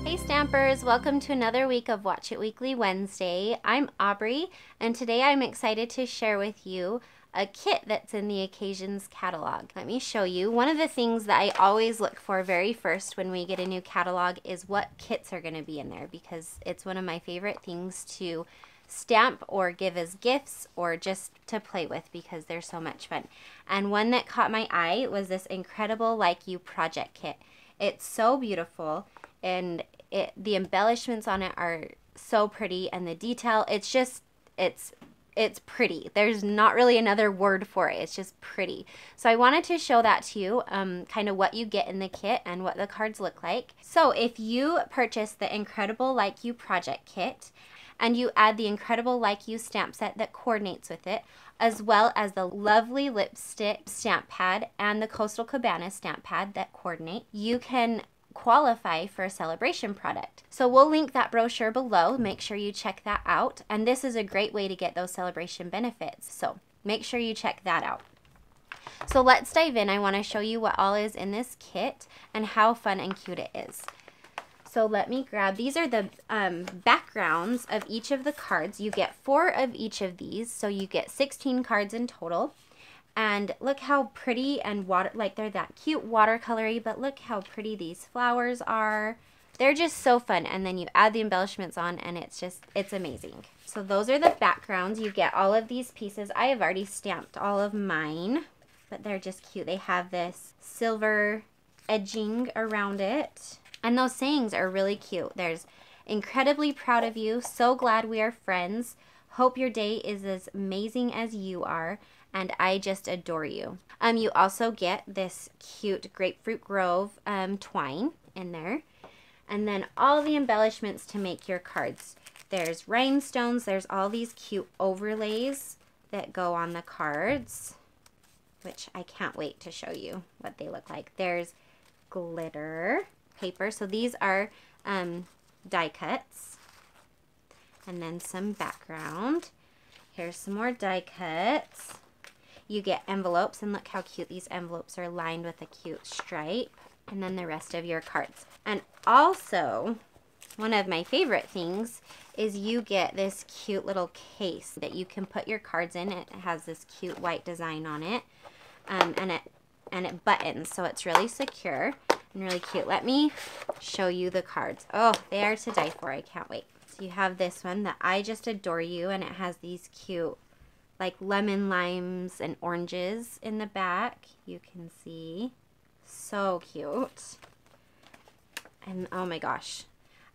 Hey Stampers, welcome to another week of Watch It Weekly Wednesday. I'm Aubrey, and today I'm excited to share with you a kit that's in the Occasions catalog. Let me show you. One of the things that I always look for very first when we get a new catalog is what kits are going to be in there, because it's one of my favorite things to stamp or give as gifts or just to play with because they're so much fun. And one that caught my eye was this incredible Like You project kit. It's so beautiful, and the embellishments on it are so pretty, and the detail, it's just, it's pretty. There's not really another word for it. It's just pretty. So I wanted to show that to you, kind of what you get in the kit and what the cards look like. So if you purchase the Incredible Like You project kit and you add the Incredible Like You stamp set that coordinates with it, as well as the lovely lipstick stamp pad and the Coastal Cabana stamp pad that coordinate, you can qualify for a celebration product. So we'll link that brochure below. Make sure you check that out. And this is a great way to get those celebration benefits. So make sure you check that out. So let's dive in. I want to show you what all is in this kit and how fun and cute it is. So let me grab, these are the backgrounds of each of the cards. You get 4 of each of these, so you get 16 cards in total. And look how pretty and like they're that cute watercolory, but look how pretty these flowers are. They're just so fun. And then you add the embellishments on and it's amazing. So those are the backgrounds. You get all of these pieces. I have already stamped all of mine, but they're just cute. They have this silver edging around it. And those sayings are really cute. There's incredibly proud of you, so glad we are friends, hope your day is as amazing as you are, and I just adore you. You also get this cute Grapefruit Grove twine in there. And then all the embellishments to make your cards. There's rhinestones, there's all these cute overlays that go on the cards, which I can't wait to show you what they look like. There's glitter paper. So these are die cuts. And then some background. Here's some more die cuts. You get envelopes, and look how cute these envelopes are lined with a cute stripe. And then the rest of your cards. And also, one of my favorite things is you get this cute little case that you can put your cards in. It has this cute white design on it. And it buttons, so it's really secure and really cute. Let me show you the cards. Oh, they are to die for. I can't wait. So you have this one, that I Just Adore You, and it has these cute like lemon, limes, and oranges in the back. You can see. So cute. And oh my gosh.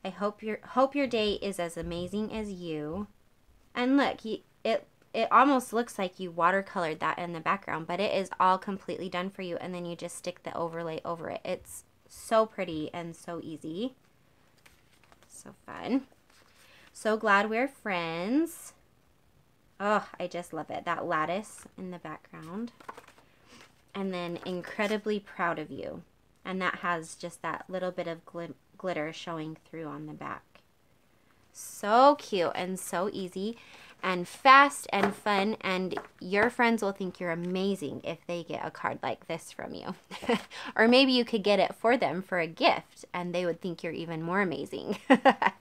I hope your day is as amazing as you. And look, it almost looks like you watercolored that in the background, but it is all completely done for you, and then you just stick the overlay over it. It's so pretty and so easy. So fun. So glad we're friends. Oh, I just love it. That lattice in the background. And then incredibly proud of you. And that has just that little bit of glitter showing through on the back. So cute and so easy and fast and fun, and your friends will think you're amazing if they get a card like this from you. Or maybe you could get it for them for a gift and they would think you're even more amazing.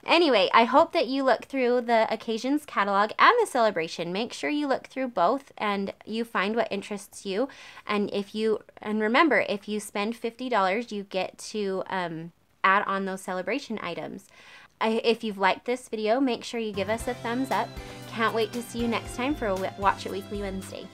Anyway, I hope that you look through the Occasions catalog and the celebration. Make sure you look through both and you find what interests you. And remember, if you spend $50, you get to add on those celebration items. If you've liked this video, make sure you give us a thumbs up. Can't wait to see you next time for a Watch It Weekly Wednesday.